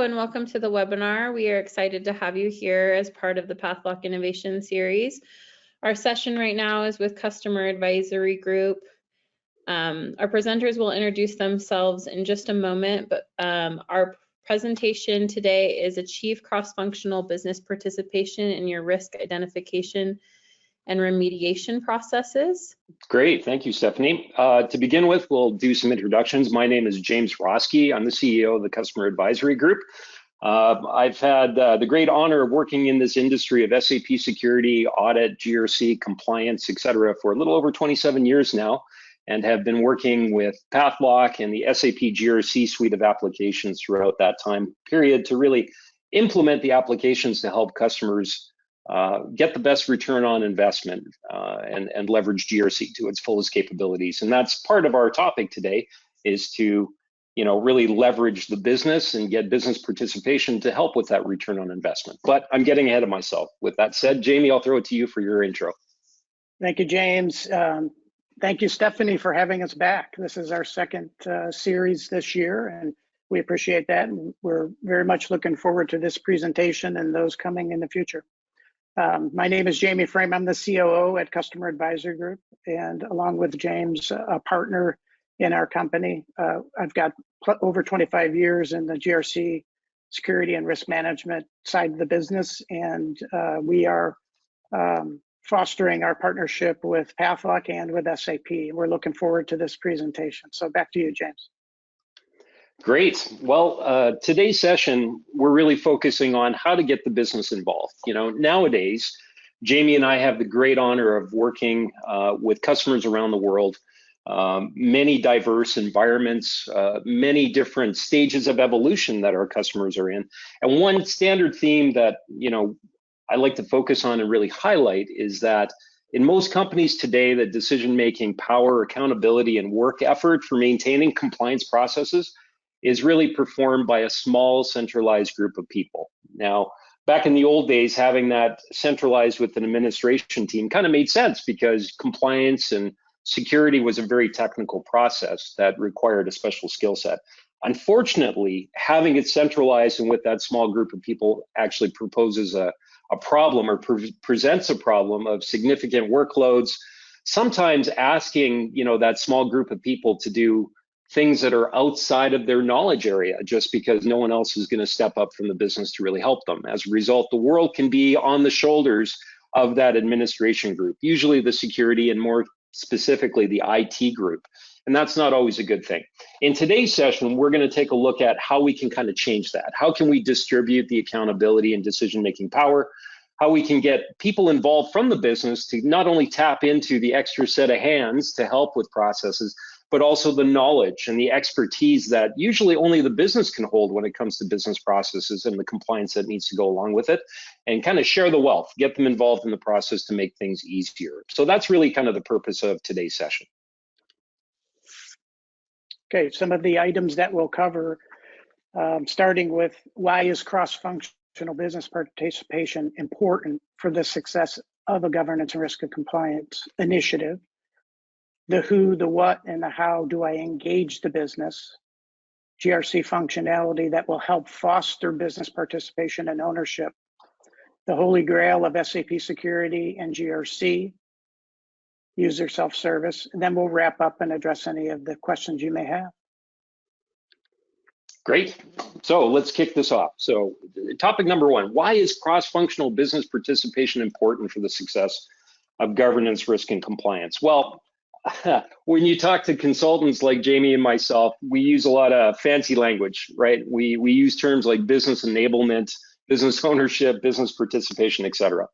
and welcome to the webinar. We are excited to have you here as part of the PathLock Innovation Series. Our session right now is with Customer Advisory Group. Our presenters will introduce themselves in just a moment, but our presentation today is Achieve Cross-Functional Business Participation in Your Risk Identification and Remediation Processes. Great, thank you, Stephanie. To begin with, we'll do some introductions. My name is James Roski. I'm the CEO of the Customer Advisory Group. I've had the great honor of working in this industry of SAP security, audit, GRC, compliance, et cetera, for a little over 27 years now, and have been working with PathLock and the SAP GRC suite of applications throughout that time period to really implement the applications to help customers get the best return on investment and leverage GRC to its fullest capabilities. And that's part of our topic today, is to really leverage the business and get business participation to help with that return on investment. But I'm getting ahead of myself. With that said, Jamie, I'll throw it to you for your intro. Thank you, James. Thank you, Stephanie, for having us back. This is our second series this year, and we appreciate that. And we're very much looking forward to this presentation and those coming in the future. My name is Jamie Frame. I'm the COO at Customer Advisory Group, and along with James, a partner in our company. I've got over 25 years in the GRC security and risk management side of the business, and we are fostering our partnership with PathLock and with SAP. We're looking forward to this presentation. So back to you, James. Great. Well, today's session, we're really focusing on how to get the business involved. Nowadays, Jamie and I have the great honor of working with customers around the world, many diverse environments, many different stages of evolution that our customers are in. And one standard theme that, I like to focus on and really highlight is that in most companies today, the decision-making power, accountability, and work effort for maintaining compliance processes is really performed by a small centralized group of people. Now, back in the old days, having that centralized with an administration team kind of made sense because compliance and security was a very technical process that required a special skill set. Unfortunately, having it centralized and with that small group of people actually proposes a problem or presents a problem of significant workloads, sometimes asking that small group of people to do things that are outside of their knowledge area just because no one else is going to step up from the business to really help them. As a result, the world can be on the shoulders of that administration group, usually the security and more specifically the IT group. And that's not always a good thing. In today's session, we're going to take a look at how we can kind of change that. How can we distribute the accountability and decision-making power? How we can get people involved from the business to not only tap into the extra set of hands to help with processes, but also the knowledge and the expertise that usually only the business can hold when it comes to business processes and the compliance that needs to go along with it, and kind of share the wealth, get them involved in the process to make things easier. So that's really kind of the purpose of today's session. Okay, some of the items that we'll cover, starting with why is cross-functional business participation important for the success of a governance and risk and compliance initiative. The who, the what, and the how do I engage the business, GRC functionality that will help foster business participation and ownership, the holy grail of SAP security and GRC, user self-service, and then we'll wrap up and address any of the questions you may have. Great. So let's kick this off. So topic number one, why is cross-functional business participation important for the success of governance, risk, and compliance? Well, when you talk to consultants like Jamie and myself, we use a lot of fancy language, right? We use terms like business enablement, business ownership, business participation, et cetera.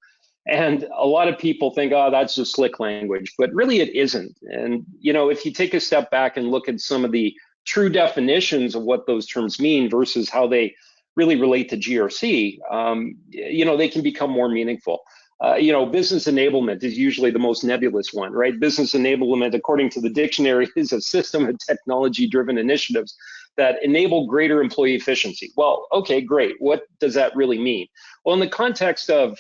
And a lot of people think, oh, that's just slick language, but really it isn't. And, if you take a step back and look at some of the true definitions of what those terms mean versus how they really relate to GRC, they can become more meaningful. Business enablement is usually the most nebulous one, right? Business enablement, according to the dictionary, is a system of technology-driven initiatives that enable greater employee efficiency. Well, okay, great. What does that really mean? Well, in the context of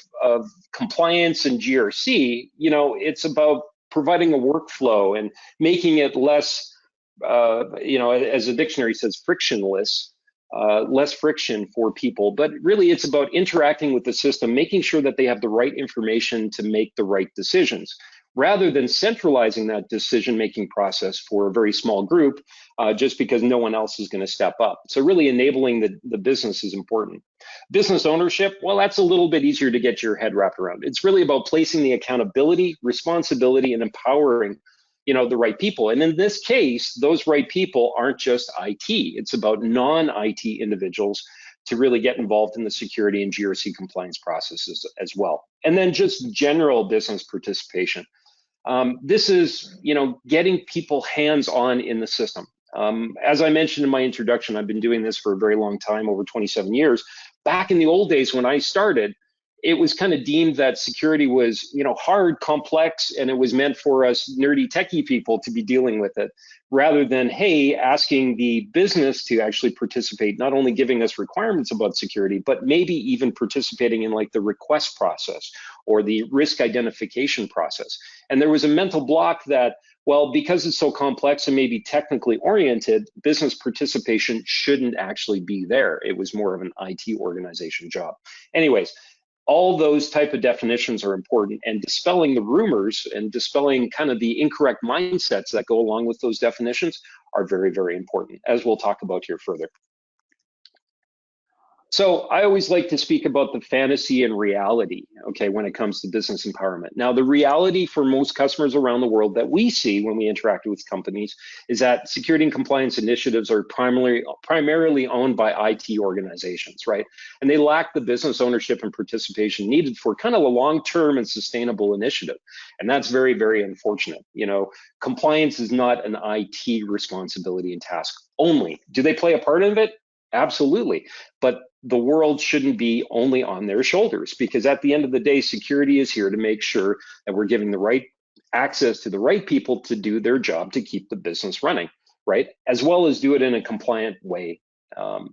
compliance and GRC, it's about providing a workflow and making it less, as the dictionary says, frictionless less friction for people. But really, it's about interacting with the system, making sure that they have the right information to make the right decisions, rather than centralizing that decision-making process for a very small group, just because no one else is going to step up. So really enabling the business is important. Business ownership, well, that's a little bit easier to get your head wrapped around. It's really about placing the accountability, responsibility, and empowering the right people. And in this case, those right people aren't just IT. It's about non-IT individuals to really get involved in the security and GRC compliance processes as well. And then just general business participation. This is, getting people hands-on in the system. As I mentioned in my introduction, I've been doing this for a very long time, over 27 years. Back in the old days when I started, it was kind of deemed that security was, hard, complex, and it was meant for us nerdy techie people to be dealing with it, rather than, hey, asking the business to actually participate, not only giving us requirements about security, but maybe even participating in like the request process or the risk identification process. And there was a mental block that, well, because it's so complex and maybe technically oriented, business participation shouldn't actually be there. It was more of an IT organization job. Anyways, all those type of definitions are important, and dispelling the rumors and dispelling kind of the incorrect mindsets that go along with those definitions are very, very important, as we'll talk about here further. So I always like to speak about the fantasy and reality, okay, when it comes to business empowerment. Now, the reality for most customers around the world that we see when we interact with companies is that security and compliance initiatives are primarily owned by IT organizations, right? And they lack the business ownership and participation needed for kind of a long-term and sustainable initiative. And that's very, very unfortunate. Compliance is not an IT responsibility and task only. Do they play a part of it? Absolutely. But the world shouldn't be only on their shoulders, because at the end of the day, security is here to make sure that we're giving the right access to the right people to do their job to keep the business running, right? As well as do it in a compliant way.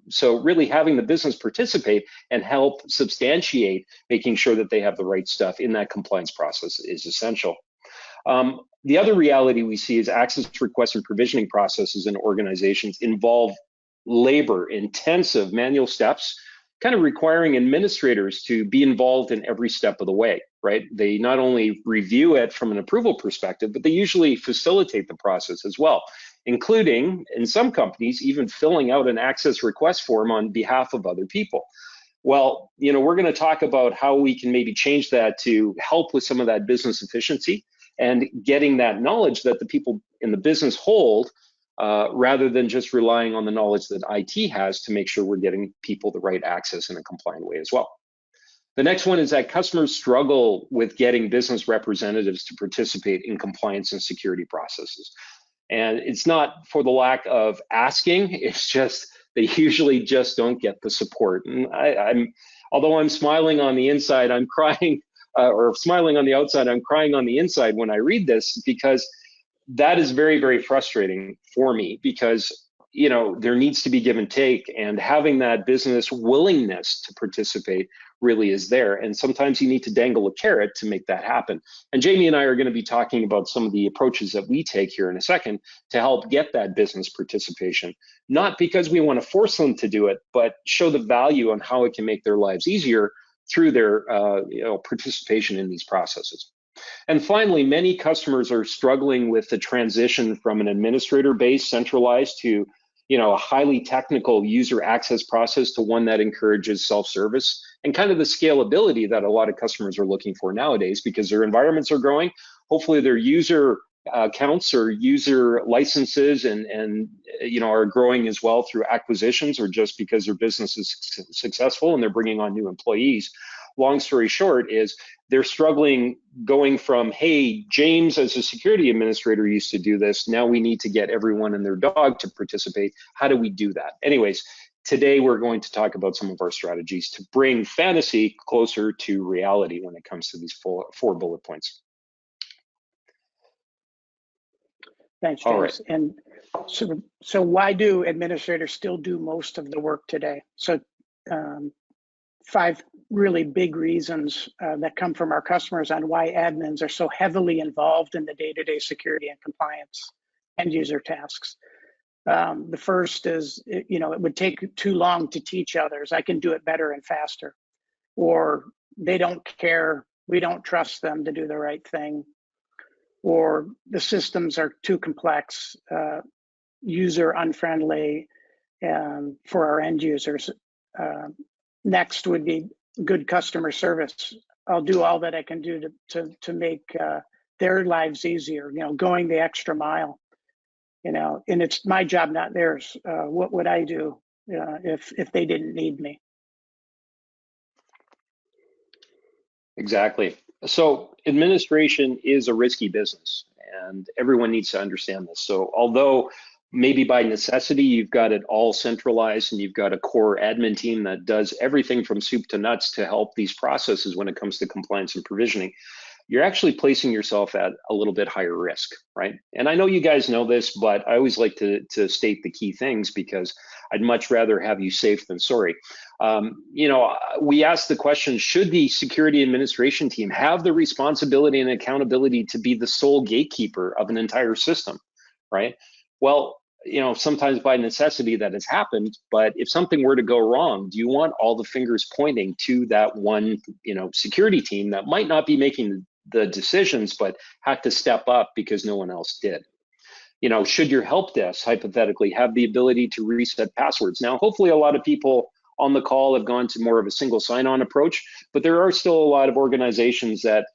So really having the business participate and help substantiate making sure that they have the right stuff in that compliance process is essential. The other reality we see is access request and provisioning processes in organizations involve labor-intensive manual steps, kind of requiring administrators to be involved in every step of the way, right? They not only review it from an approval perspective, but they usually facilitate the process as well, including, in some companies, even filling out an access request form on behalf of other people. Well, we're going to talk about how we can maybe change that to help with some of that business efficiency and getting that knowledge that the people in the business hold, rather than just relying on the knowledge that IT has to make sure we're getting people the right access in a compliant way as well. The next one is that customers struggle with getting business representatives to participate in compliance and security processes. And it's not for the lack of asking, it's just they usually just don't get the support. And although I'm smiling on the inside, I'm crying, or smiling on the outside, I'm crying on the inside when I read this, because that is very, very frustrating for me, because there needs to be give and take, and having that business willingness to participate really is there. And sometimes you need to dangle a carrot to make that happen. And Jamie and I are going to be talking about some of the approaches that we take here in a second to help get that business participation, not because we want to force them to do it, but show the value on how it can make their lives easier through their participation in these processes. And finally, many customers are struggling with the transition from an administrator-based centralized to a highly technical user access process to one that encourages self-service and kind of the scalability that a lot of customers are looking for nowadays, because their environments are growing. Hopefully their user counts or user licenses and are growing as well through acquisitions, or just because their business is successful and they're bringing on new employees. Long story short is they're struggling going from, hey, James as a security administrator used to do this, now we need to get everyone and their dog to participate. How do we do that? Anyways, today we're going to talk about some of our strategies to bring fantasy closer to reality when it comes to these four bullet points. Thanks, James. All right. And so why do administrators still do most of the work today? So 5 really big reasons that come from our customers on why admins are so heavily involved in the day-to-day security and compliance end user tasks. The first is, it would take too long to teach others. I can do it better and faster. Or they don't care, we don't trust them to do the right thing. Or the systems are too complex, user unfriendly for our end users. Next would be good customer service. I'll do all that I can do to make their lives easier, going the extra mile, and it's my job, not theirs. What would I do if they didn't need me? Exactly. So administration is a risky business, and everyone needs to understand this. So although maybe by necessity you've got it all centralized and you've got a core admin team that does everything from soup to nuts to help these processes when it comes to compliance and provisioning, you're actually placing yourself at a little bit higher risk, right? And I know you guys know this, but I always like to state the key things because I'd much rather have you safe than sorry. We asked the question, should the security administration team have the responsibility and accountability to be the sole gatekeeper of an entire system, right? Well, sometimes by necessity that has happened, but if something were to go wrong, do you want all the fingers pointing to that one, security team that might not be making the decisions, but had to step up because no one else did? Should your help desk hypothetically have the ability to reset passwords? Now, hopefully a lot of people on the call have gone to more of a single sign-on approach, but there are still a lot of organizations that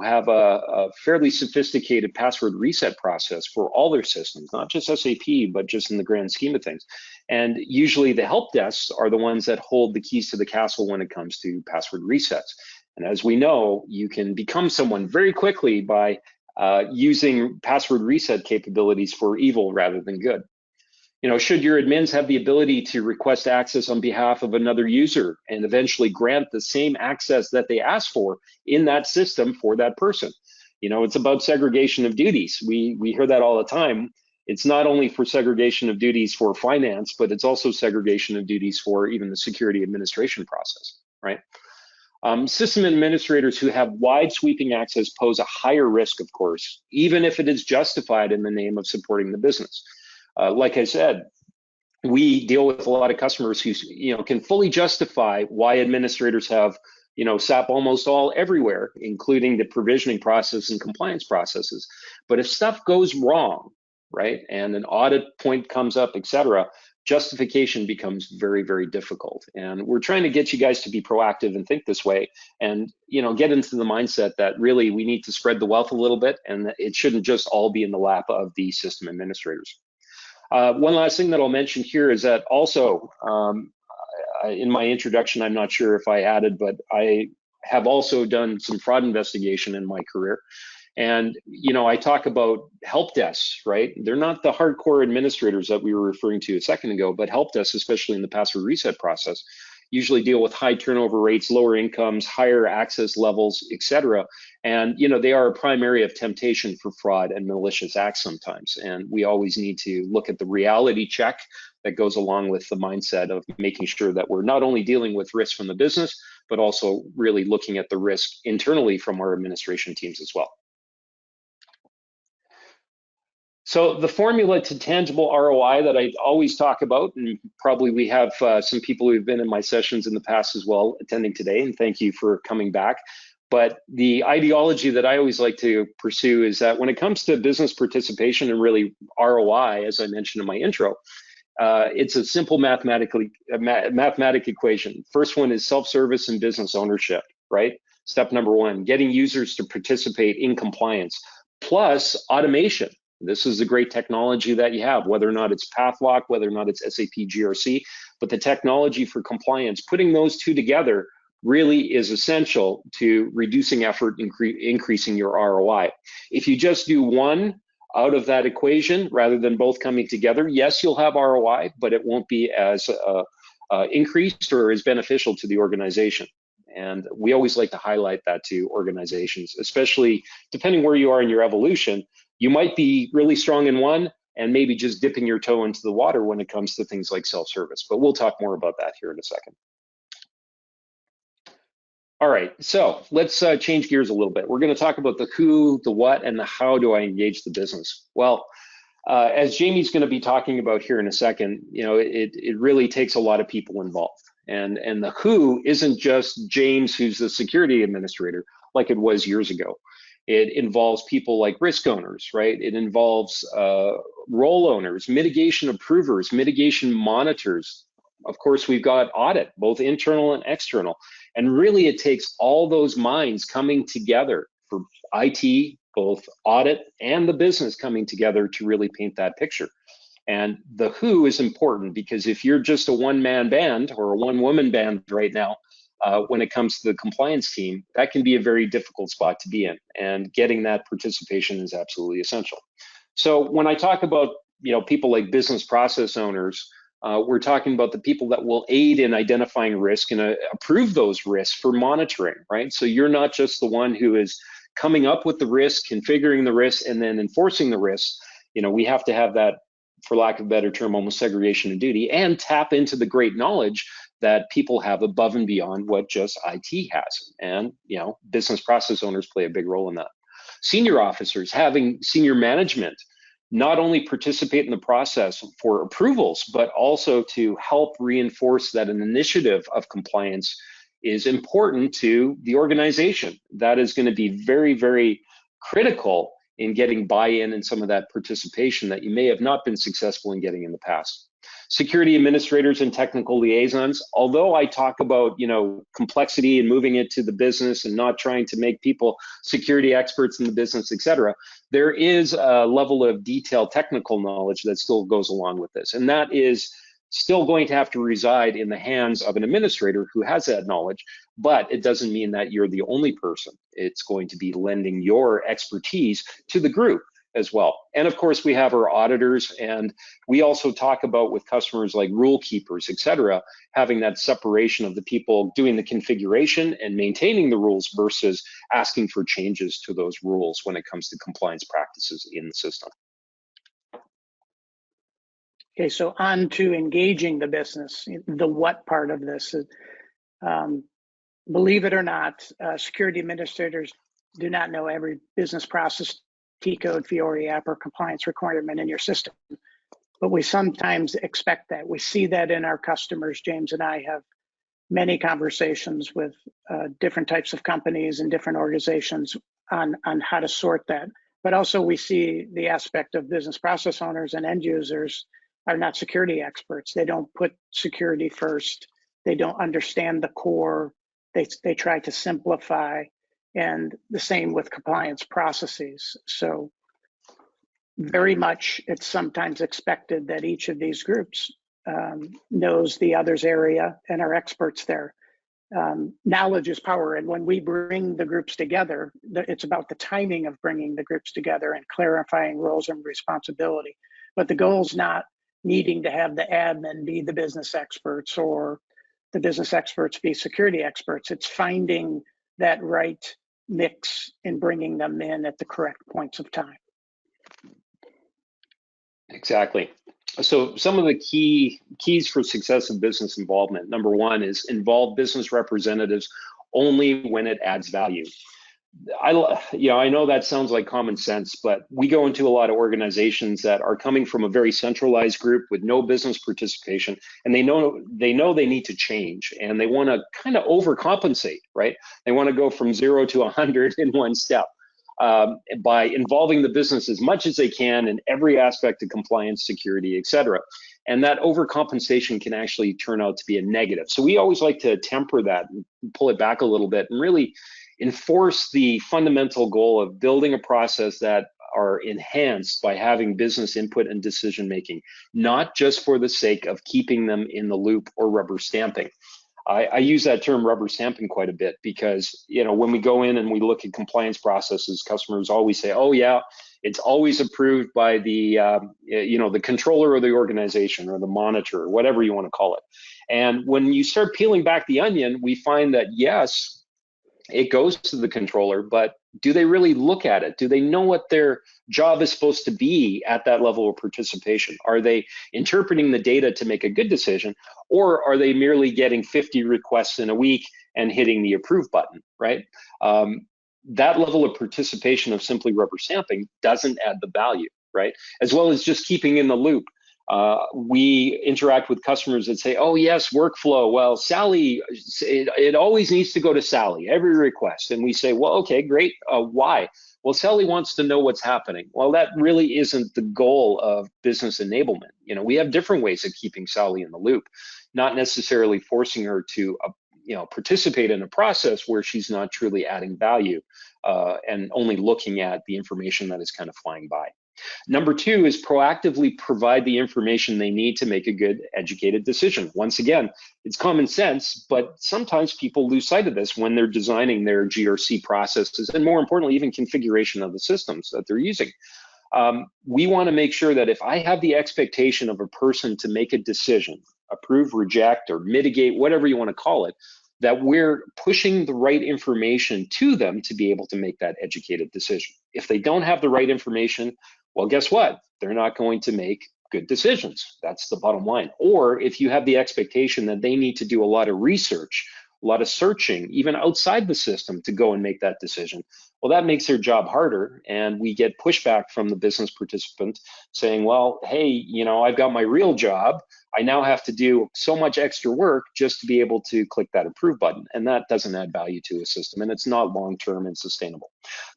have a fairly sophisticated password reset process for all their systems, not just SAP, but just in the grand scheme of things. And usually the help desks are the ones that hold the keys to the castle when it comes to password resets. And as we know, you can become someone very quickly by using password reset capabilities for evil rather than good. Should your admins have the ability to request access on behalf of another user and eventually grant the same access that they asked for in that system for that person? It's about segregation of duties. We hear that all the time. It's not only for segregation of duties for finance, but it's also segregation of duties for even the security administration process, right? System administrators who have wide sweeping access pose a higher risk, of course, even if it is justified in the name of supporting the business. Like I said, we deal with a lot of customers who can fully justify why administrators have SAP almost all everywhere, including the provisioning process and compliance processes. But if stuff goes wrong, right, and an audit point comes up, etc., justification becomes very, very difficult. And we're trying to get you guys to be proactive and think this way, and get into the mindset that really we need to spread the wealth a little bit, and it shouldn't just all be in the lap of the system administrators. One last thing that I'll mention here is that also in my introduction, I'm not sure if I added, but I have also done some fraud investigation in my career. And, I talk about help desks, right? They're not the hardcore administrators that we were referring to a second ago, but help desks, especially in the password reset process, usually deal with high turnover rates, lower incomes, higher access levels, etc. And they are a prime area of temptation for fraud and malicious acts sometimes. And we always need to look at the reality check that goes along with the mindset of making sure that we're not only dealing with risk from the business, but also really looking at the risk internally from our administration teams as well. So the formula to tangible ROI that I always talk about, and probably we have some people who've been in my sessions in the past as well attending today, and thank you for coming back. But the ideology that I always like to pursue is that when it comes to business participation and really ROI, as I mentioned in my intro, it's a simple mathematic equation. First one is self-service and business ownership, right? Step number one, getting users to participate in compliance, plus automation. This is the great technology that you have, whether or not it's Pathlock, whether or not it's SAP GRC, but the technology for compliance, putting those two together really is essential to reducing effort, increasing your ROI. If you just do one out of that equation rather than both coming together, yes, you'll have ROI, but it won't be as increased or as beneficial to the organization. And we always like to highlight that to organizations, especially depending where you are in your evolution. You might be really strong in one and maybe just dipping your toe into the water when it comes to things like self-service, but we'll talk more about that here in a second. All right, so let's change gears a little bit. We're going to talk about the who, the what, and the how do I engage the business. Well, As Jamie's going to be talking about here in a second, it really takes a lot of people involved. And the who isn't just James, who's the security administrator, like it was years ago. It involves people like risk owners, right? It involves role owners, mitigation approvers, mitigation monitors. Of course, we've got audit, both internal and external. And really, it takes all those minds coming together for IT, both audit and the business coming together to really paint that picture. And the who is important, because if you're just a one-man band or a one-woman band right now, when it comes to the compliance team, that can be a very difficult spot to be in, and getting that participation is absolutely essential. So when I talk about people like business process owners, we're talking about the people that will aid in identifying risk and approve those risks for monitoring, right? So you're not just the one who is coming up with the risk, configuring the risk, and then enforcing the risk. We have to have that, for lack of a better term, almost segregation of duty, and tap into the great knowledge that people have above and beyond what just IT has. And, business process owners play a big role in that. Senior officers, having senior management, not only participate in the process for approvals, but also to help reinforce that an initiative of compliance is important to the organization. That is going to be very, very critical in getting buy-in and some of that participation that you may have not been successful in getting in the past. Security administrators and technical liaisons, although I talk about complexity and moving it to the business and not trying to make people security experts in the business, et cetera, there is a level of detailed technical knowledge that still goes along with this. And that is still going to have to reside in the hands of an administrator who has that knowledge, but it doesn't mean that you're the only person. It's going to be lending your expertise to the group as well. And of course, we have our auditors, and we also talk about with customers like rule keepers, et cetera, having that separation of the people doing the configuration and maintaining the rules versus asking for changes to those rules when it comes to compliance practices in the system. Okay, so on to engaging the business, the what part of this. Believe it or not, security administrators do not know every business process, T-code, Fiori app, or compliance requirement in your system. But we sometimes expect that. We see that in our customers. James and I have many conversations with different types of companies and different organizations on how to sort that. But also we see the aspect of business process owners and end users are not security experts. They don't put security first. They don't understand the core. They try to simplify, and the same with compliance processes. So very much it's sometimes expected that each of these groups knows the other's area and are experts there. Knowledge is power, and when we bring the groups together, it's about the timing of bringing the groups together and clarifying roles and responsibility. But the goal is not needing to have the admin be the business experts or the business experts be security experts. It's finding that right mix and bringing them in at the correct points of time. Exactly. So some of the keys for success of business involvement. Number one is involve business representatives only when it adds value. I know that sounds like common sense, but we go into a lot of organizations that are coming from a very centralized group with no business participation, and they know they need to change, and they want to kind of overcompensate, right? They want to go from 0 to 100 in one step by involving the business as much as they can in every aspect of compliance, security, et cetera. And that overcompensation can actually turn out to be a negative. So we always like to temper that and pull it back a little bit and really enforce the fundamental goal of building a process that are enhanced by having business input and decision making, not just for the sake of keeping them in the loop or rubber stamping. I use that term rubber stamping quite a bit because, when we go in and we look at compliance processes, customers always say, oh yeah, it's always approved by the, the controller of the organization or the monitor, or whatever you want to call it. And when you start peeling back the onion, we find that yes, it goes to the controller, but do they really look at it? Do they know what their job is supposed to be at that level of participation? Are they interpreting the data to make a good decision, or are they merely getting 50 requests in a week and hitting the approve button, right? That level of participation of simply rubber stamping doesn't add the value. right? As well as just keeping in the loop. We interact with customers that say, oh yes, workflow. Well, Sally, it always needs to go to Sally, every request. And we say, well, okay, great. Why? Well, Sally wants to know what's happening. Well, that really isn't the goal of business enablement. You know, we have different ways of keeping Sally in the loop, not necessarily forcing her to participate in a process where she's not truly adding value and only looking at the information that is kind of flying by. Number two is proactively provide the information they need to make a good, educated decision. Once again, it's common sense, but sometimes people lose sight of this when they're designing their GRC processes, and more importantly, even configuration of the systems that they're using. We want to make sure that if I have the expectation of a person to make a decision, approve, reject, or mitigate, whatever you want to call it, that we're pushing the right information to them to be able to make that educated decision. If they don't have the right information, well, guess what? They're not going to make good decisions. That's the bottom line. Or if you have the expectation that they need to do a lot of research, a lot of searching, even outside the system to go and make that decision, well, that makes their job harder. And we get pushback from the business participant saying, well, hey, you know, I've got my real job. I now have to do so much extra work just to be able to click that approve button. And that doesn't add value to a system, and it's not long-term and sustainable.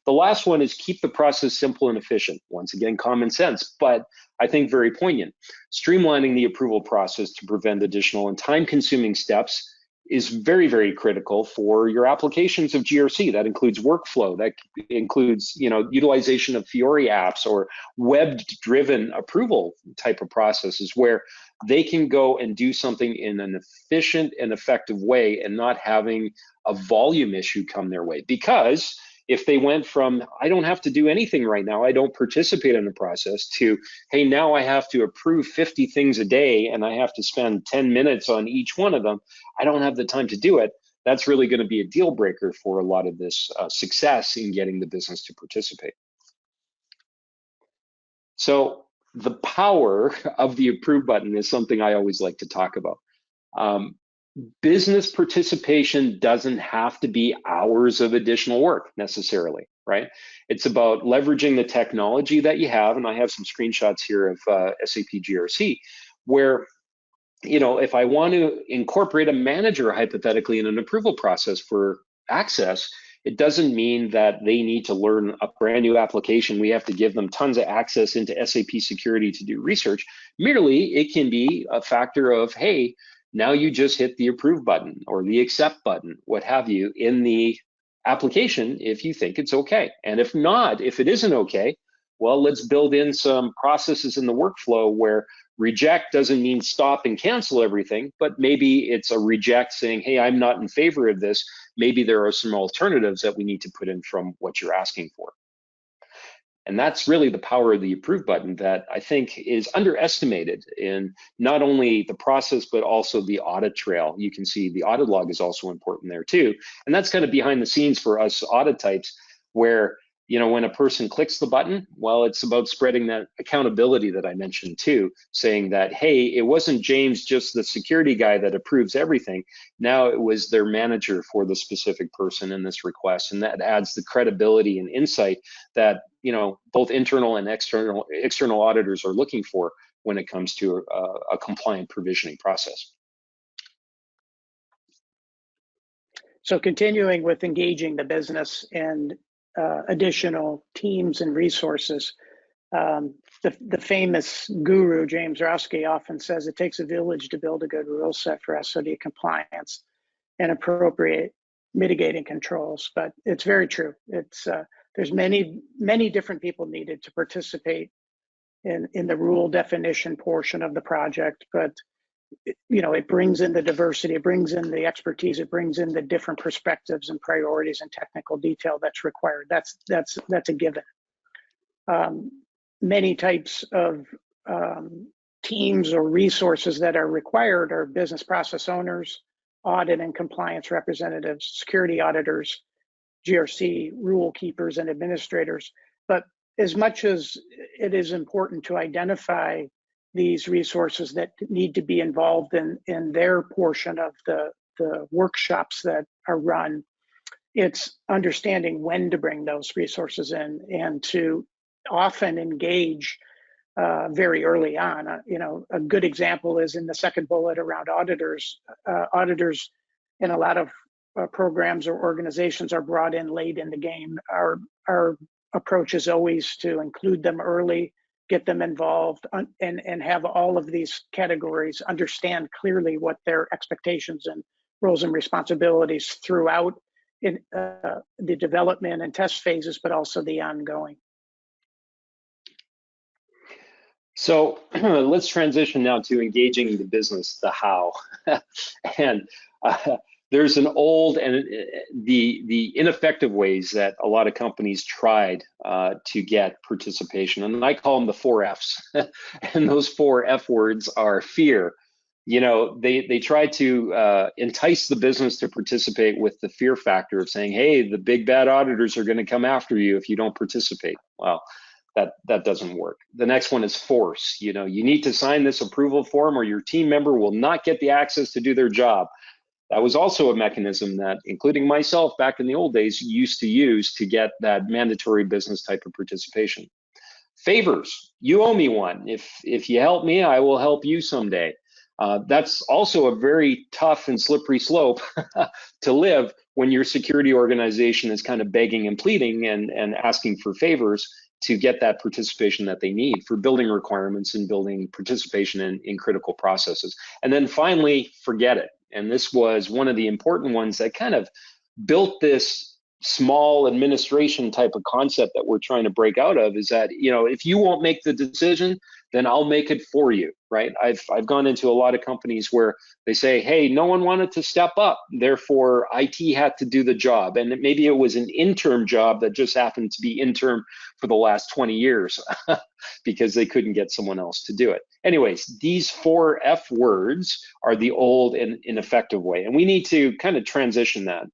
The last one is keep the process simple and efficient. Once again, common sense, but I think very poignant. Streamlining the approval process to prevent additional and time-consuming steps is very, very critical for your applications of GRC. That includes workflow, that includes, you know, utilization of Fiori apps or web-driven approval type of processes where they can go and do something in an efficient and effective way and not having a volume issue come their way. Because if they went from, I don't have to do anything right now, I don't participate in the process, to, hey, now I have to approve 50 things a day and I have to spend 10 minutes on each one of them, I don't have the time to do it, that's really going to be a deal breaker for a lot of this success in getting the business to participate. So the power of the approve button is something I always like to talk about. Business participation doesn't have to be hours of additional work necessarily, right? It's about leveraging the technology that you have, and I have some screenshots here of SAP GRC, where, you know, if I want to incorporate a manager hypothetically in an approval process for access, it doesn't mean that they need to learn a brand new application. We have to give them tons of access into SAP security to do research. Merely, it can be a factor of, hey, now you just hit the approve button or the accept button, what have you, in the application if you think it's okay. And if not, if it isn't okay, well, let's build in some processes in the workflow where reject doesn't mean stop and cancel everything, but maybe it's a reject saying, hey, I'm not in favor of this. Maybe there are some alternatives that we need to put in from what you're asking for. And that's really the power of the approve button that I think is underestimated in not only the process, but also the audit trail. You can see the audit log is also important there too. And that's kind of behind the scenes for us audit types where, you know, when a person clicks the button, well, it's about spreading that accountability that I mentioned too, saying that, hey, it wasn't James, just the security guy that approves everything. Now it was their manager for the specific person in this request. And that adds the credibility and insight that, you know, both internal and external auditors are looking for when it comes to a compliant provisioning process. So continuing with engaging the business and additional teams and resources. The famous guru, James Rowski, often says it takes a village to build a good rule set for SOD compliance and appropriate mitigating controls. But it's very true. It's there's many different people needed to participate in the rule definition portion of the project, but you know, it brings in the diversity, it brings in the expertise, it brings in the different perspectives and priorities and technical detail that's required. That's a given. Many types of teams or resources that are required are business process owners, audit and compliance representatives, security auditors, GRC rule keepers and administrators. But as much as it is important to identify these resources that need to be involved in their portion of the workshops that are run, it's understanding when to bring those resources in and to often engage very early on. A good example is in the second bullet around auditors. Auditors in a lot of programs or organizations are brought in late in the game. Our approach is always to include them early, get them involved, and have all of these categories understand clearly what their expectations and roles and responsibilities throughout in the development and test phases, but also the ongoing. So let's transition now to engaging the business, the how. And there's an old and the ineffective ways that a lot of companies tried to get participation, and I call them the 4 Fs. And those 4 F words are fear. They try to entice the business to participate with the fear factor of saying, hey, the big bad auditors are going to come after you if you don't participate. Well, that doesn't work. The next one is force. You need to sign this approval form or your team member will not get the access to do their job. That was also a mechanism that, including myself back in the old days, used to use to get that mandatory business type of participation. Favors. You owe me one. If you help me, I will help you someday. That's also a very tough and slippery slope to live when your security organization is kind of begging and pleading and asking for favors to get that participation that they need for building requirements and building participation in critical processes. And then finally, forget it. And this was one of the important ones that kind of built this small administration type of concept that we're trying to break out of, is that, if you won't make the decision, then I'll make it for you, right? I've gone into a lot of companies where they say, hey, no one wanted to step up, therefore IT had to do the job. And maybe it was an interim job that just happened to be interim for the last 20 years because they couldn't get someone else to do it. Anyways, these 4 F words are the old and ineffective way, and we need to kind of transition that.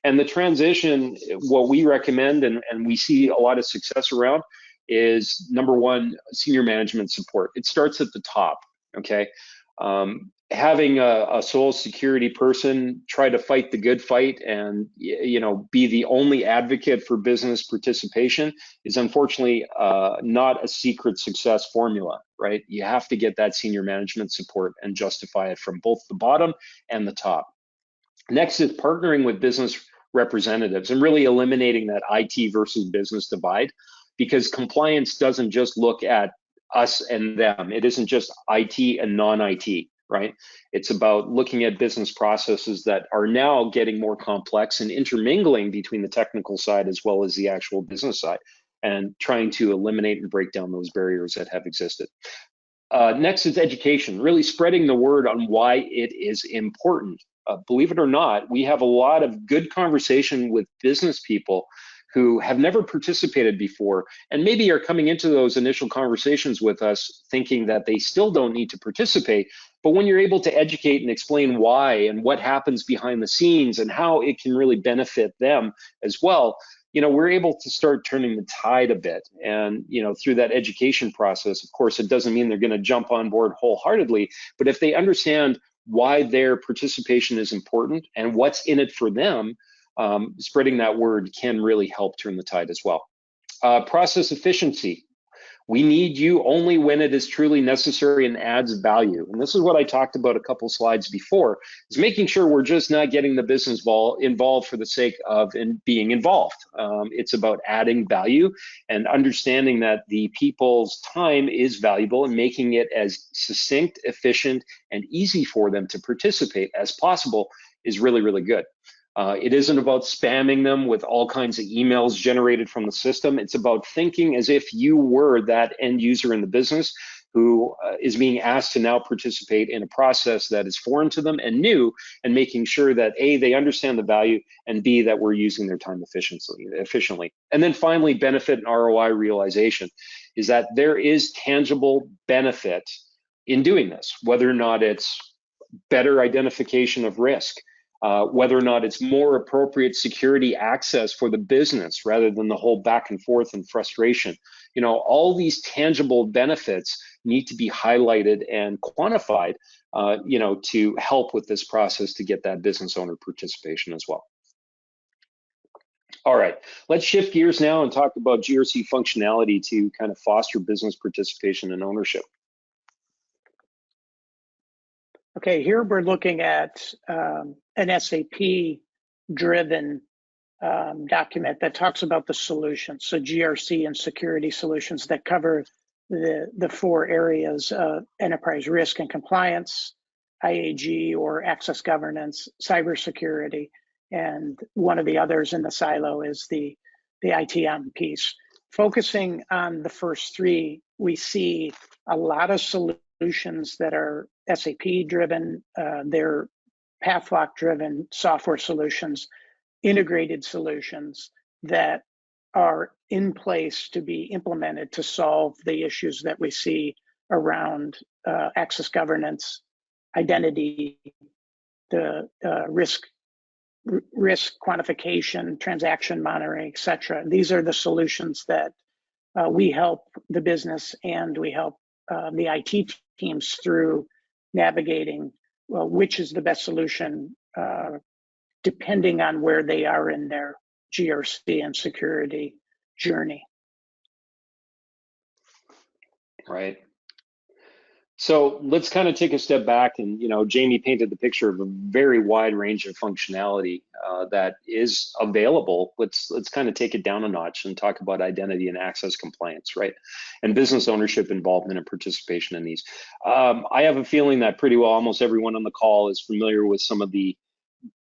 And the transition, what we recommend and we see a lot of success around, is number 1, senior management support. It starts at the top, okay? Having a sole security person try to fight the good fight and be the only advocate for business participation is unfortunately not a secret success formula, right? You have to get that senior management support and justify it from both the bottom and the top. Next is partnering with business representatives and really eliminating that IT versus business divide, because compliance doesn't just look at us and them. It isn't just IT and non-IT, right? It's about looking at business processes that are now getting more complex and intermingling between the technical side as well as the actual business side, and trying to eliminate and break down those barriers that have existed. Next is education, really spreading the word on why it is important. Believe it or not, we have a lot of good conversation with business people who have never participated before and maybe are coming into those initial conversations with us thinking that they still don't need to participate. But when you're able to educate and explain why and what happens behind the scenes and how it can really benefit them as well, we're able to start turning the tide a bit. And, through that education process, of course, it doesn't mean they're going to jump on board wholeheartedly, but if they understand why their participation is important and what's in it for them, spreading that word can really help turn the tide as well. Process efficiency. We need you only when it is truly necessary and adds value. And this is what I talked about a couple slides before, is making sure we're just not getting the business involved for the sake of being involved. It's about adding value and understanding that the people's time is valuable and making it as succinct, efficient, and easy for them to participate as possible is really, really good. It isn't about spamming them with all kinds of emails generated from the system. It's about thinking as if you were that end user in the business who is being asked to now participate in a process that is foreign to them and new, and making sure that A, they understand the value, and B, that we're using their time efficiently. And then finally, benefit and ROI realization is that there is tangible benefit in doing this, whether or not it's better identification of risk, whether or not it's more appropriate security access for the business rather than the whole back and forth and frustration. All these tangible benefits need to be highlighted and quantified, to help with this process to get that business owner participation as well. All right, let's shift gears now and talk about GRC functionality to kind of foster business participation and ownership. Okay, here we're looking at an SAP-driven document that talks about the solutions, so GRC and security solutions that cover the four areas of enterprise risk and compliance, IAG or access governance, cybersecurity, and one of the others in the silo is the ITM piece. Focusing on the first three, we see a lot of solutions that are SAP-driven, they're Pathlock-driven software solutions, integrated solutions that are in place to be implemented to solve the issues that we see around access governance, identity, the risk quantification, transaction monitoring, et cetera. These are the solutions that we help the business and we help the IT teams through navigating, well, which is the best solution depending on where they are in their GRC and security journey. Right. So let's kind of take a step back and, Jamie painted the picture of a very wide range of functionality that is available. Let's kind of take it down a notch and talk about identity and access compliance, right? And business ownership, involvement, and participation in these. I have a feeling that pretty well almost everyone on the call is familiar with some of the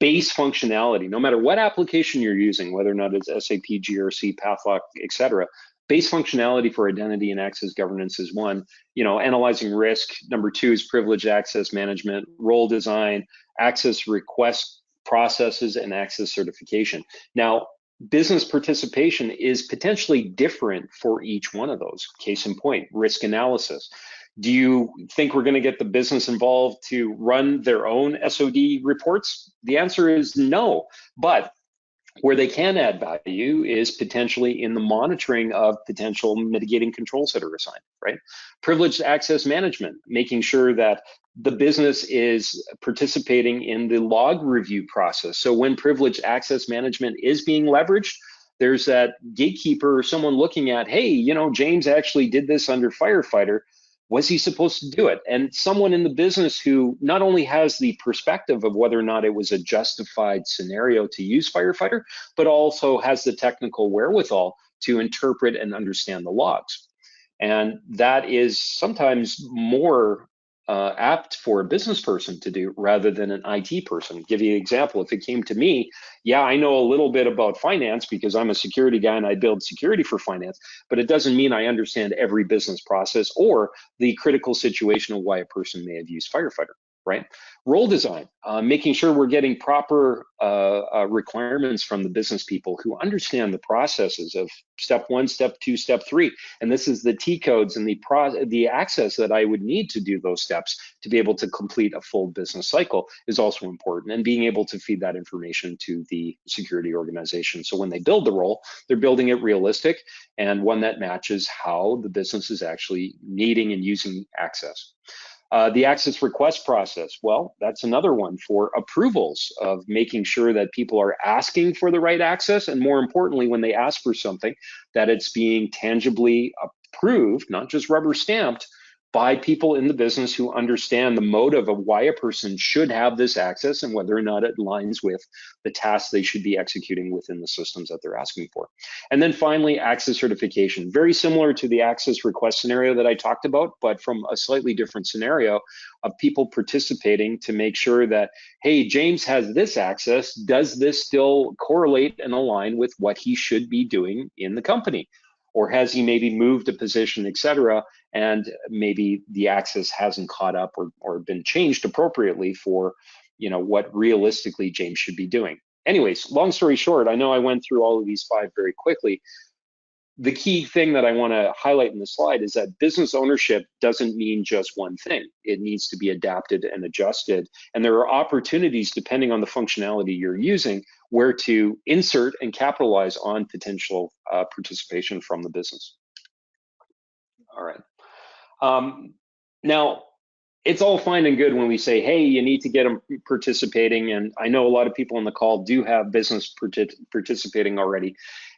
base functionality, no matter what application you're using, whether or not it's SAP, GRC, Pathlock, et cetera. Base functionality for identity and access governance is one, analyzing risk. Number two is privileged access management, role design, access request processes, and access certification. Now, business participation is potentially different for each one of those. Case in point, risk analysis. Do you think we're going to get the business involved to run their own SOD reports? The answer is no, but where they can add value is potentially in the monitoring of potential mitigating controls that are assigned, right? Privileged access management, making sure that the business is participating in the log review process. So when privileged access management is being leveraged, there's that gatekeeper or someone looking at, hey, James actually did this under firefighter. Was he supposed to do it? And someone in the business who not only has the perspective of whether or not it was a justified scenario to use firefighter, but also has the technical wherewithal to interpret and understand the logs. And that is sometimes more apt for a business person to do rather than an IT person. Give you an example. If it came to me, yeah, I know a little bit about finance because I'm a security guy and I build security for finance, but it doesn't mean I understand every business process or the critical situation of why a person may have used firefighter, right? Role design, making sure we're getting proper requirements from the business people who understand the processes of step one, step two, step three. And this is the T codes and the access that I would need to do those steps to be able to complete a full business cycle is also important. And being able to feed that information to the security organization. So when they build the role, they're building it realistic and one that matches how the business is actually needing and using access. The access request process, well, that's another one for approvals of making sure that people are asking for the right access, and more importantly, when they ask for something, that it's being tangibly approved, not just rubber stamped, by people in the business who understand the motive of why a person should have this access and whether or not it aligns with the tasks they should be executing within the systems that they're asking for. And then finally, access certification, very similar to the access request scenario that I talked about, but from a slightly different scenario of people participating to make sure that, hey, James has this access, does this still correlate and align with what he should be doing in the company? Or has he maybe moved a position, et cetera, and maybe the access hasn't caught up or been changed appropriately for, what realistically James should be doing. Anyways, long story short, I know I went through all of these 5 very quickly. The key thing that I want to highlight in the slide is that business ownership doesn't mean just one thing. It needs to be adapted and adjusted. And there are opportunities, depending on the functionality you're using, where to insert and capitalize on potential participation from the business. All right. Now, it's all fine and good when we say, hey, you need to get them participating. And I know a lot of people on the call do have business participating already.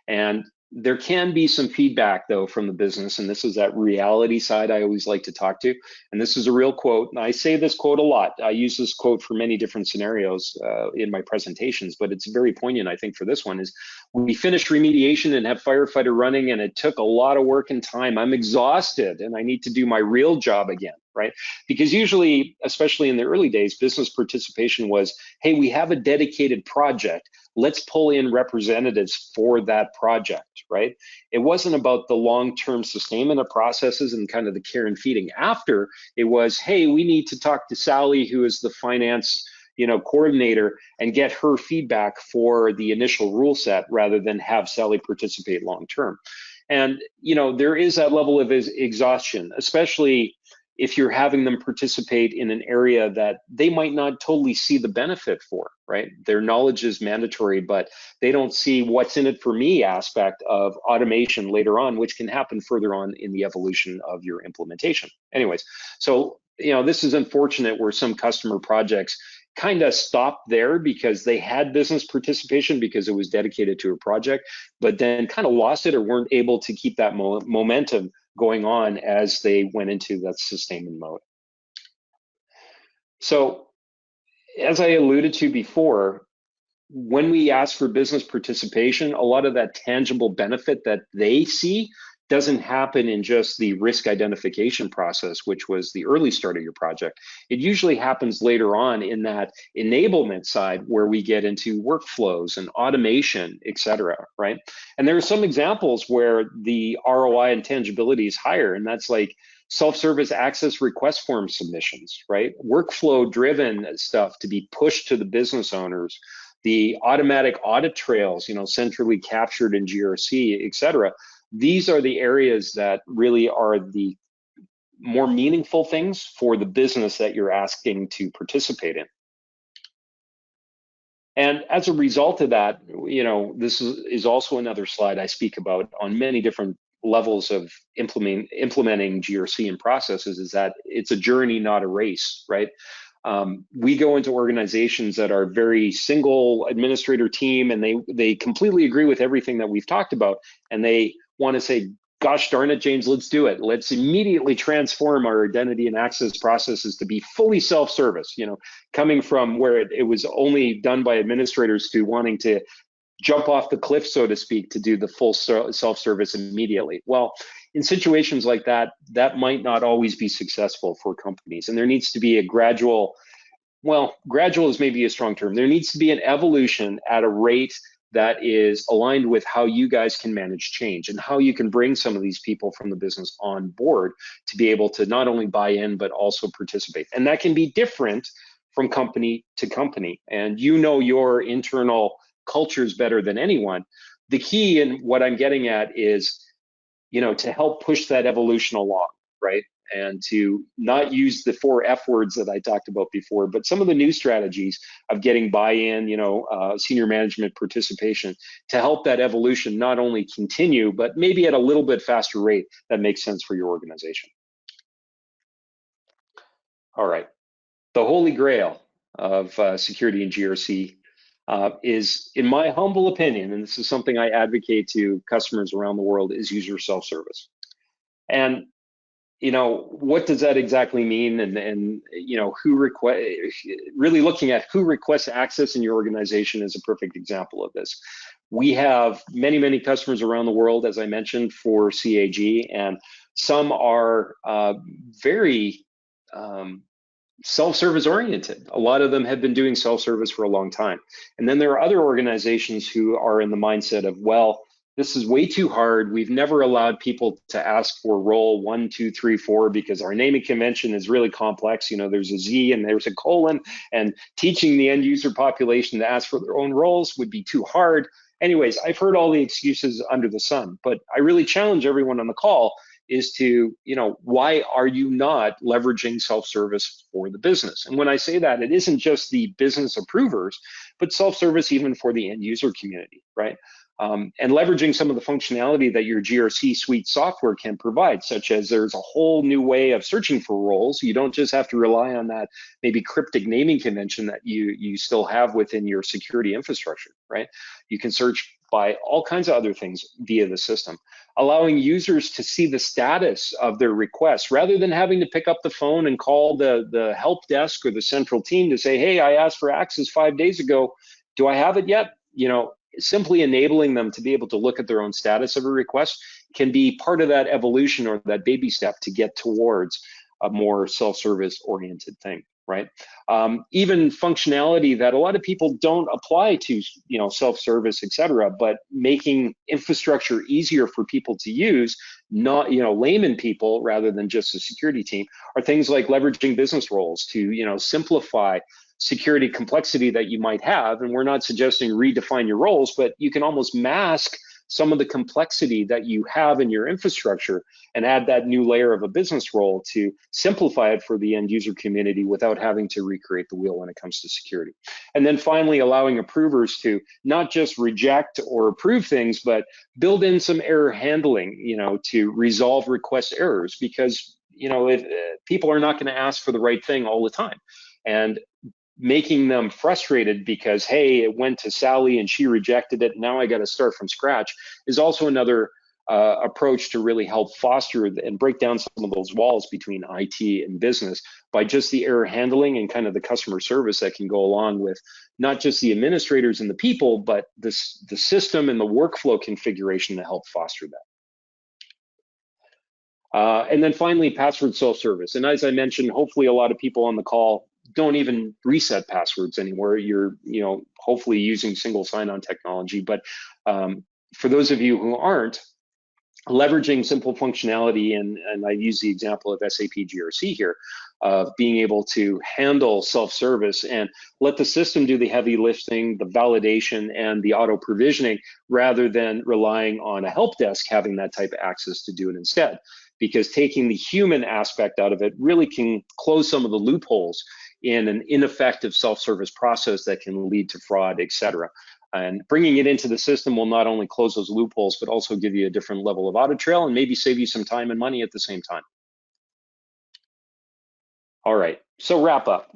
And there can be some feedback, though, from the business. And this is that reality side I always like to talk to. And this is a real quote. And I say this quote a lot. I use this quote for many different scenarios in my presentations, but it's very poignant, I think, for this one is we finished remediation and have firefighter running, and it took a lot of work and time. I'm exhausted and I need to do my real job again, right? Because usually, especially in the early days, business participation was, hey, we have a dedicated project. Let's pull in representatives for that project, right? It wasn't about the long-term sustainment of processes and kind of the care and feeding. After, it was, hey, we need to talk to Sally, who is the finance coordinator, and get her feedback for the initial rule set rather than have Sally participate long-term. And, there is that level of exhaustion, especially if you're having them participate in an area that they might not totally see the benefit for, right? Their knowledge is mandatory, but they don't see what's in it for me aspect of automation later on, which can happen further on in the evolution of your implementation. Anyways, so, this is unfortunate where some customer projects kind of stopped there because they had business participation because it was dedicated to a project, but then kind of lost it or weren't able to keep that momentum going on as they went into that sustainment mode. So, as I alluded to before, when we ask for business participation, a lot of that tangible benefit that they see doesn't happen in just the risk identification process, which was the early start of your project. It usually happens later on in that enablement side where we get into workflows and automation, et cetera, right? And there are some examples where the ROI and tangibility is higher, and that's like self-service access request form submissions, right? Workflow-driven stuff to be pushed to the business owners, the automatic audit trails, centrally captured in GRC, et cetera. These are the areas that really are the more meaningful things for the business that you're asking to participate in. And as a result of that, this is also another slide I speak about on many different levels of implementing GRC and processes, is that it's a journey, not a race, right? We go into organizations that are very single administrator team, and they completely agree with everything that we've talked about, and they want to say, gosh darn it, James, let's do it. Let's immediately transform our identity and access processes to be fully self-service, coming from where it was only done by administrators to wanting to jump off the cliff, so to speak, to do the full self-service immediately. Well, in situations like that, that might not always be successful for companies. And there needs to be a gradual is maybe a strong term. There needs to be an evolution at a rate that is aligned with how you guys can manage change and how you can bring some of these people from the business on board to be able to not only buy in, but also participate. And that can be different from company to company. And your internal cultures better than anyone. The key in what I'm getting at is, to help push that evolution along, right? And to not use the 4 F words that I talked about before, but some of the new strategies of getting buy-in, senior management participation to help that evolution not only continue, but maybe at a little bit faster rate that makes sense for your organization. All right. The holy grail of security and GRC is, in my humble opinion, and this is something I advocate to customers around the world, is user self-service. And what does that exactly mean? And really looking at who requests access in your organization is a perfect example of this. We have many, many customers around the world, as I mentioned, for CAG, and some are very self-service oriented. A lot of them have been doing self-service for a long time. And then there are other organizations who are in the mindset of, well, this is way too hard. We've never allowed people to ask for role 1, 2, 3, 4 because our naming convention is really complex. There's a Z and there's a colon, and teaching the end user population to ask for their own roles would be too hard. Anyways, I've heard all the excuses under the sun, but I really challenge everyone on the call is to, why are you not leveraging self-service for the business? And when I say that, it isn't just the business approvers, but self-service even for the end user community, right? and leveraging some of the functionality that your GRC suite software can provide, such as there's a whole new way of searching for roles. You don't just have to rely on that maybe cryptic naming convention that you still have within your security infrastructure, right? You can search by all kinds of other things via the system, allowing users to see the status of their requests rather than having to pick up the phone and call the help desk or the central team to say, hey, I asked for access 5 days ago. Do I have it yet? Simply enabling them to be able to look at their own status of a request can be part of that evolution or that baby step to get towards a more self-service oriented thing, right? Even functionality that a lot of people don't apply to, self-service, et cetera, but making infrastructure easier for people to use, not, layman people rather than just a security team, are things like leveraging business roles to, simplify security complexity that you might have. And we're not suggesting redefine your roles, but you can almost mask some of the complexity that you have in your infrastructure and add that new layer of a business role to simplify it for the end user community without having to recreate the wheel when it comes to security. And then finally, allowing approvers to not just reject or approve things, but build in some error handling, to resolve request errors, because, people are not going to ask for the right thing all the time. And making them frustrated because, hey, it went to Sally and she rejected it, now I got to start from scratch, is also another approach to really help foster and break down some of those walls between IT and business by just the error handling and kind of the customer service that can go along with not just the administrators and the people, but the system and the workflow configuration to help foster that. And then finally, password self-service. And as I mentioned, hopefully a lot of people on the call don't even reset passwords anymore. You're, hopefully using single sign-on technology. But for those of you who aren't, leveraging simple functionality, and I use the example of SAP GRC here, of being able to handle self-service and let the system do the heavy lifting, the validation, and the auto provisioning, rather than relying on a help desk having that type of access to do it instead. Because taking the human aspect out of it really can close some of the loopholes in an ineffective self-service process that can lead to fraud, et cetera. And bringing it into the system will not only close those loopholes, but also give you a different level of audit trail and maybe save you some time and money at the same time. All right, so wrap up.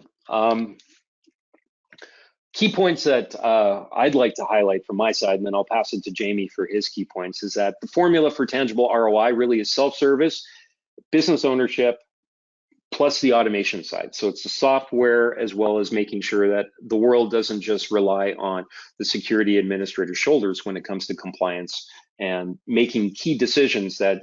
Key points that I'd like to highlight from my side, and then I'll pass it to Jamie for his key points, is that the formula for tangible ROI really is self-service, business ownership, plus the automation side. So it's the software as well as making sure that the world doesn't just rely on the security administrator's shoulders when it comes to compliance and making key decisions that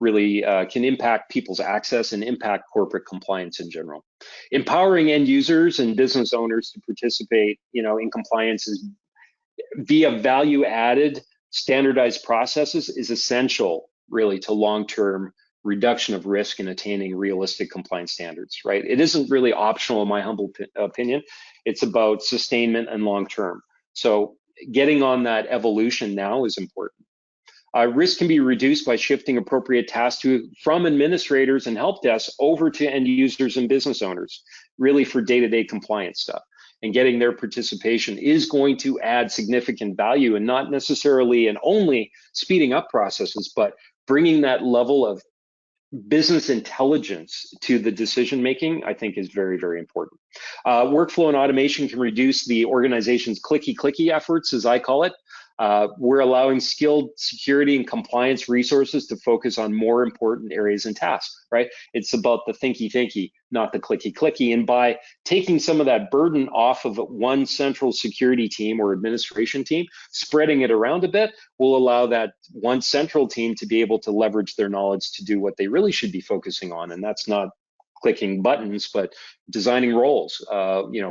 really can impact people's access and impact corporate compliance in general. Empowering end users and business owners to participate, in compliance via value-added standardized processes is essential really to long-term reduction of risk and attaining realistic compliance standards, right? It isn't really optional in my humble opinion. It's about sustainment and long-term. So getting on that evolution now is important. Risk can be reduced by shifting appropriate tasks from administrators and help desks over to end users and business owners, really for day-to-day compliance stuff. And getting their participation is going to add significant value, and not necessarily and only speeding up processes, but bringing that level of business intelligence to the decision making, I think, is very, very important. Workflow and automation can reduce the organization's clicky efforts, as I call it. We're allowing skilled security and compliance resources to focus on more important areas and tasks, right? It's about the thinky, not the clicky. And by taking some of that burden off of one central security team or administration team, spreading it around a bit will allow that one central team to be able to leverage their knowledge to do what they really should be focusing on. And that's not clicking buttons, but designing roles,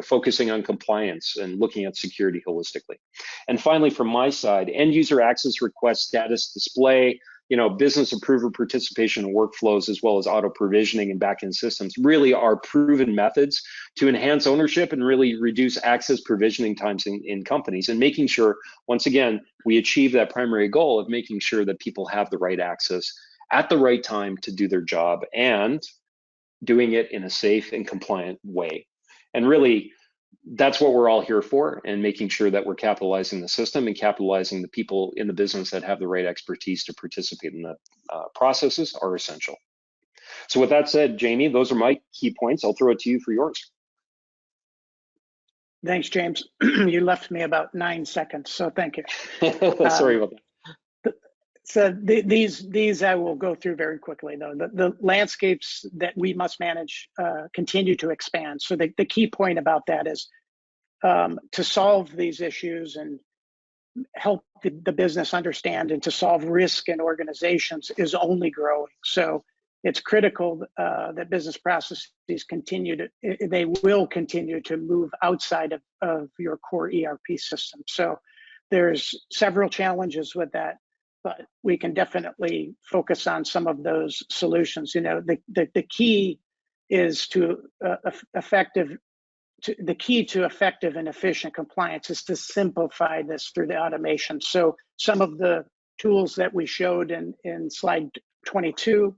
focusing on compliance and looking at security holistically. And finally, from my side, end user access request status display, business approver participation in workflows, as well as auto provisioning and backend systems really are proven methods to enhance ownership and really reduce access provisioning times in companies, and making sure, once again, we achieve that primary goal of making sure that people have the right access at the right time to do their job, and doing it in a safe and compliant way. And really, that's what we're all here for, and making sure that we're capitalizing the system and capitalizing the people in the business that have the right expertise to participate in the processes are essential. So with that said, Jamie, those are my key points. I'll throw it to you for yours. Thanks, James. You left me about 9 seconds, so thank you. Sorry about that. So these I will go through very quickly, though. The landscapes that we must manage continue to expand. So the key point about that is to solve these issues and help the business understand and to solve risk in organizations is only growing. So it's critical that business processes they will continue to move outside of your core ERP system. So there's several challenges with that, but we can definitely focus on some of those solutions. You know, the key is to the key to effective and efficient compliance is to simplify this through the automation. So some of the tools that we showed in slide 22,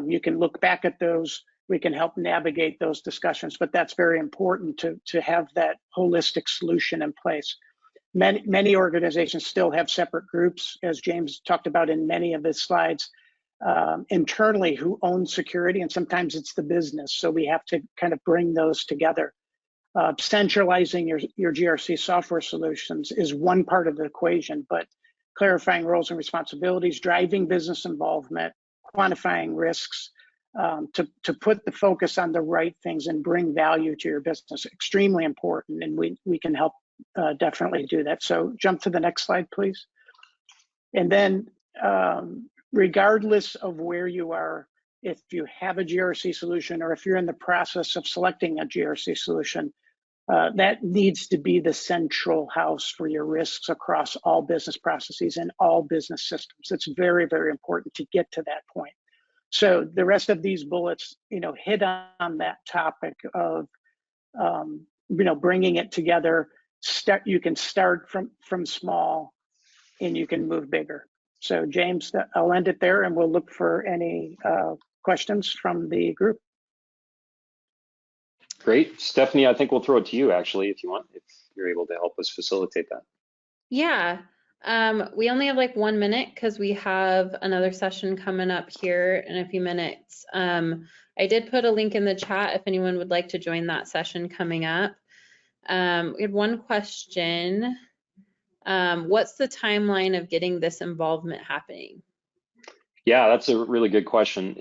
you can look back at those. We can help navigate those discussions, but that's very important to have that holistic solution in place. Many organizations still have separate groups, as James talked about in many of his slides, internally who own security, and sometimes it's the business. So we have to kind of bring those together. Centralizing your GRC software solutions is one part of the equation, but clarifying roles and responsibilities, driving business involvement, quantifying risks, to put the focus on the right things and bring value to your business, extremely important, and we can help definitely do that. So jump to the next slide, please. And then regardless of where you are, if you have a GRC solution or if you're in the process of selecting a GRC solution, that needs to be the central house for your risks across all business processes and all business systems. It's very, very important to get to that point. So the rest of these bullets, hit on that topic of, bringing it together. You can start from small and you can move bigger. So James, I'll end it there and we'll look for any questions from the group. Great. Stephanie, I think we'll throw it to you actually, if you want, if you're able to help us facilitate that. Yeah. We only have like 1 minute because we have another session coming up here in a few minutes. I did put a link in the chat if anyone would like to join that session coming up. We had one question. What's the timeline of getting this involvement happening? Yeah, that's a really good question.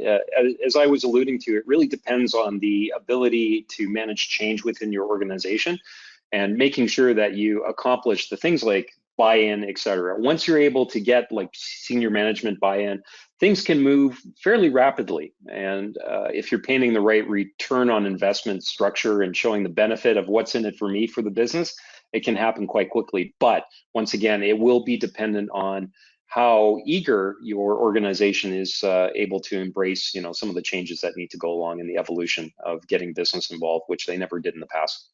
As I was alluding to, it really depends on the ability to manage change within your organization and making sure that you accomplish the things like buy-in, et cetera. Once you're able to get like senior management buy-in, things can move fairly rapidly. And if you're painting the right return on investment structure and showing the benefit of what's in it for me for the business, it can happen quite quickly. But once again, it will be dependent on how eager your organization is able to embrace, some of the changes that need to go along in the evolution of getting business involved, which they never did in the past.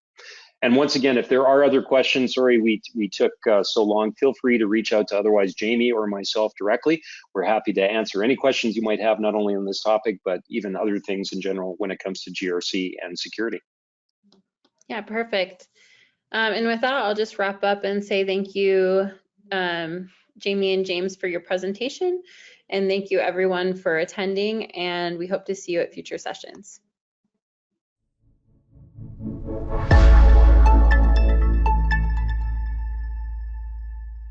And once again, if there are other questions, sorry we took so long, feel free to reach out to otherwise Jamie or myself directly. We're happy to answer any questions you might have, not only on this topic, but even other things in general when it comes to GRC and security. Yeah, perfect. And with that, I'll just wrap up and say thank you, Jamie and James, for your presentation. And thank you everyone for attending, and we hope to see you at future sessions.